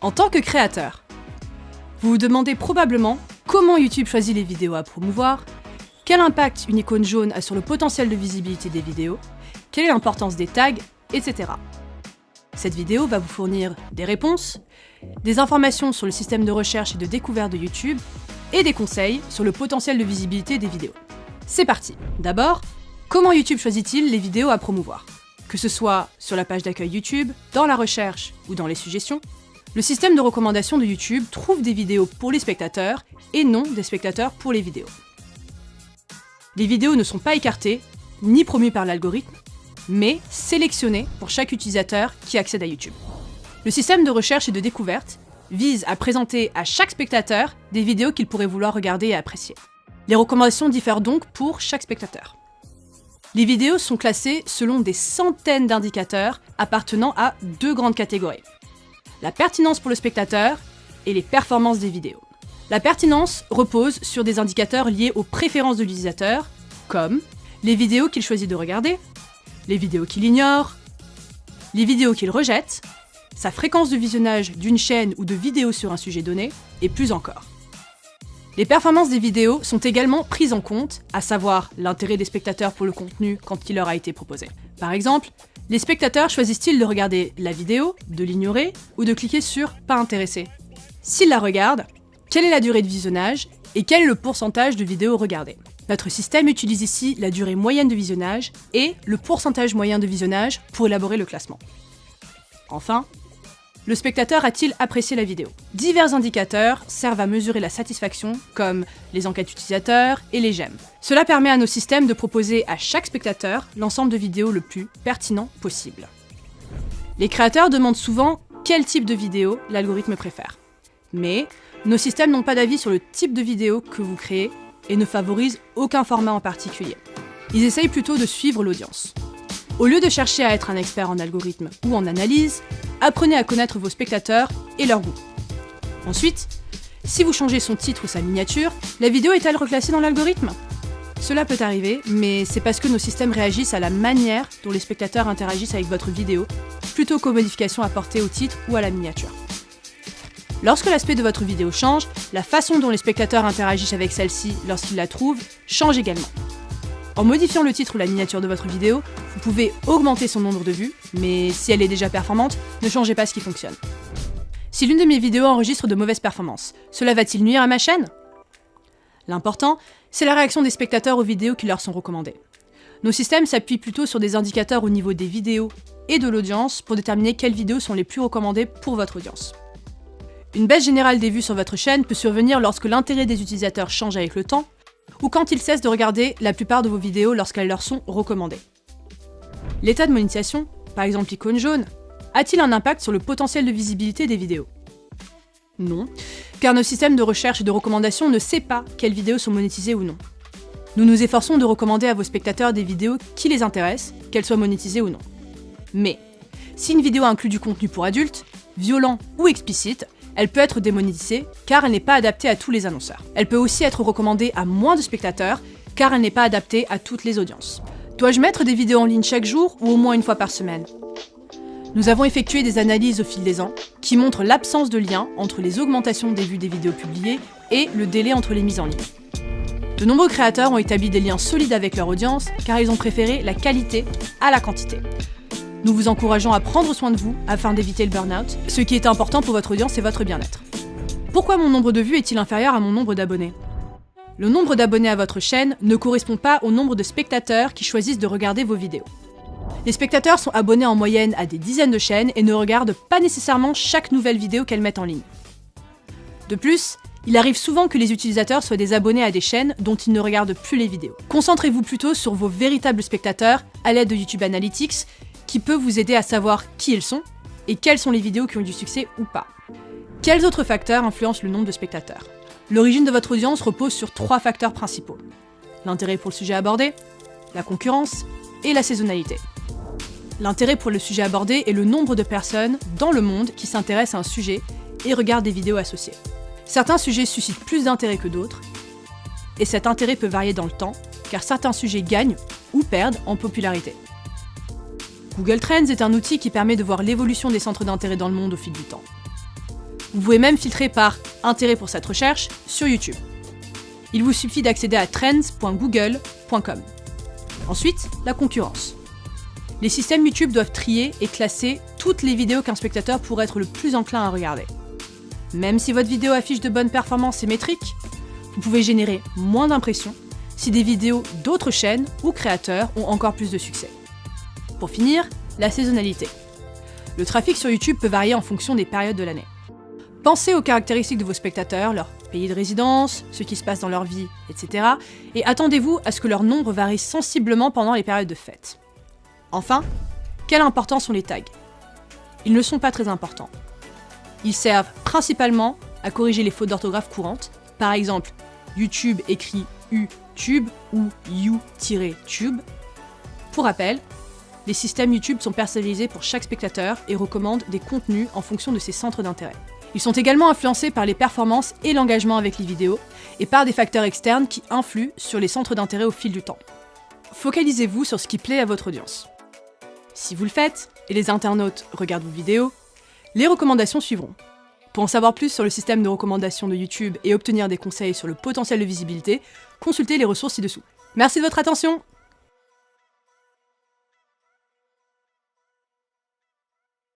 En tant que créateur, vous vous demandez probablement comment YouTube choisit les vidéos à promouvoir, quel impact une icône jaune a sur le potentiel de visibilité des vidéos, quelle est l'importance des tags, etc. Cette vidéo va vous fournir des réponses, des informations sur le système de recherche et de découverte de YouTube, et des conseils sur le potentiel de visibilité des vidéos. C'est parti! D'abord, comment YouTube choisit-il les vidéos à promouvoir? Que ce soit sur la page d'accueil YouTube, dans la recherche ou dans les suggestions, le système de recommandation de YouTube trouve des vidéos pour les spectateurs et non des spectateurs pour les vidéos. Les vidéos ne sont pas écartées, ni promues par l'algorithme, mais sélectionnées pour chaque utilisateur qui accède à YouTube. Le système de recherche et de découverte vise à présenter à chaque spectateur des vidéos qu'il pourrait vouloir regarder et apprécier. Les recommandations diffèrent donc pour chaque spectateur. Les vidéos sont classées selon des centaines d'indicateurs appartenant à deux grandes catégories. La pertinence pour le spectateur et les performances des vidéos. La pertinence repose sur des indicateurs liés aux préférences de l'utilisateur, comme les vidéos qu'il choisit de regarder, les vidéos qu'il ignore, les vidéos qu'il rejette, sa fréquence de visionnage d'une chaîne ou de vidéos sur un sujet donné, et plus encore. Les performances des vidéos sont également prises en compte, à savoir l'intérêt des spectateurs pour le contenu quand il leur a été proposé. Par exemple, les spectateurs choisissent-ils de regarder la vidéo, de l'ignorer ou de cliquer sur « Pas intéressé ». S'ils la regardent, quelle est la durée de visionnage et quel est le pourcentage de vidéos regardées? Notre système utilise ici la durée moyenne de visionnage et le pourcentage moyen de visionnage pour élaborer le classement. Enfin, le spectateur a-t-il apprécié la vidéo? Divers indicateurs servent à mesurer la satisfaction, comme les enquêtes utilisateurs et les j'aime. Cela permet à nos systèmes de proposer à chaque spectateur l'ensemble de vidéos le plus pertinent possible. Les créateurs demandent souvent quel type de vidéo l'algorithme préfère. Mais nos systèmes n'ont pas d'avis sur le type de vidéo que vous créez et ne favorisent aucun format en particulier. Ils essayent plutôt de suivre l'audience. Au lieu de chercher à être un expert en algorithme ou en analyse, apprenez à connaître vos spectateurs et leurs goûts. Ensuite, si vous changez son titre ou sa miniature, la vidéo est-elle reclassée dans l'algorithme? Cela peut arriver, mais c'est parce que nos systèmes réagissent à la manière dont les spectateurs interagissent avec votre vidéo, plutôt qu'aux modifications apportées au titre ou à la miniature. Lorsque l'aspect de votre vidéo change, la façon dont les spectateurs interagissent avec celle-ci lorsqu'ils la trouvent change également. En modifiant le titre ou la miniature de votre vidéo, vous pouvez augmenter son nombre de vues, mais si elle est déjà performante, ne changez pas ce qui fonctionne. Si l'une de mes vidéos enregistre de mauvaises performances, cela va-t-il nuire à ma chaîne? L'important, c'est la réaction des spectateurs aux vidéos qui leur sont recommandées. Nos systèmes s'appuient plutôt sur des indicateurs au niveau des vidéos et de l'audience pour déterminer quelles vidéos sont les plus recommandées pour votre audience. Une baisse générale des vues sur votre chaîne peut survenir lorsque l'intérêt des utilisateurs change avec le temps, ou quand ils cessent de regarder la plupart de vos vidéos lorsqu'elles leur sont recommandées. L'état de monétisation, par exemple l'icône jaune, a-t-il un impact sur le potentiel de visibilité des vidéos? Non, car nos systèmes de recherche et de recommandation ne savent pas quelles vidéos sont monétisées ou non. Nous nous efforçons de recommander à vos spectateurs des vidéos qui les intéressent, qu'elles soient monétisées ou non. Mais, si une vidéo inclut du contenu pour adultes, violent ou explicite, elle peut être démonétisée car elle n'est pas adaptée à tous les annonceurs. Elle peut aussi être recommandée à moins de spectateurs car elle n'est pas adaptée à toutes les audiences. Dois-je mettre des vidéos en ligne chaque jour ou au moins une fois par semaine? Nous avons effectué des analyses au fil des ans qui montrent l'absence de lien entre les augmentations des vues des vidéos publiées et le délai entre les mises en ligne. De nombreux créateurs ont établi des liens solides avec leur audience car ils ont préféré la qualité à la quantité. Nous vous encourageons à prendre soin de vous afin d'éviter le burn-out, ce qui est important pour votre audience et votre bien-être. Pourquoi mon nombre de vues est-il inférieur à mon nombre d'abonnés? Le nombre d'abonnés à votre chaîne ne correspond pas au nombre de spectateurs qui choisissent de regarder vos vidéos. Les spectateurs sont abonnés en moyenne à des dizaines de chaînes et ne regardent pas nécessairement chaque nouvelle vidéo qu'elles mettent en ligne. De plus, il arrive souvent que les utilisateurs soient des abonnés à des chaînes dont ils ne regardent plus les vidéos. Concentrez-vous plutôt sur vos véritables spectateurs à l'aide de YouTube Analytics, qui peut vous aider à savoir qui ils sont et quelles sont les vidéos qui ont du succès ou pas. Quels autres facteurs influencent le nombre de spectateurs? L'origine de votre audience repose sur 3 facteurs principaux: l'intérêt pour le sujet abordé, la concurrence et la saisonnalité. L'intérêt pour le sujet abordé est le nombre de personnes dans le monde qui s'intéressent à un sujet et regardent des vidéos associées. Certains sujets suscitent plus d'intérêt que d'autres, et cet intérêt peut varier dans le temps, car certains sujets gagnent ou perdent en popularité. Google Trends est un outil qui permet de voir l'évolution des centres d'intérêt dans le monde au fil du temps. Vous pouvez même filtrer par intérêt pour cette recherche sur YouTube. Il vous suffit d'accéder à trends.google.com. Ensuite, la concurrence. Les systèmes YouTube doivent trier et classer toutes les vidéos qu'un spectateur pourrait être le plus enclin à regarder. Même si votre vidéo affiche de bonnes performances et métriques, vous pouvez générer moins d'impressions si des vidéos d'autres chaînes ou créateurs ont encore plus de succès. Pour finir, la saisonnalité. Le trafic sur YouTube peut varier en fonction des périodes de l'année. Pensez aux caractéristiques de vos spectateurs, leur pays de résidence, ce qui se passe dans leur vie, etc. et attendez-vous à ce que leur nombre varie sensiblement pendant les périodes de fête. Enfin, quelle importance ont les tags? Ils ne sont pas très importants. Ils servent principalement à corriger les fautes d'orthographe courantes, par exemple YouTube écrit U-tube ou U-tube. Pour rappel, les systèmes YouTube sont personnalisés pour chaque spectateur et recommandent des contenus en fonction de ses centres d'intérêt. Ils sont également influencés par les performances et l'engagement avec les vidéos, et par des facteurs externes qui influent sur les centres d'intérêt au fil du temps. Focalisez-vous sur ce qui plaît à votre audience. Si vous le faites, et les internautes regardent vos vidéos, les recommandations suivront. Pour en savoir plus sur le système de recommandation de YouTube et obtenir des conseils sur le potentiel de visibilité, consultez les ressources ci-dessous. Merci de votre attention!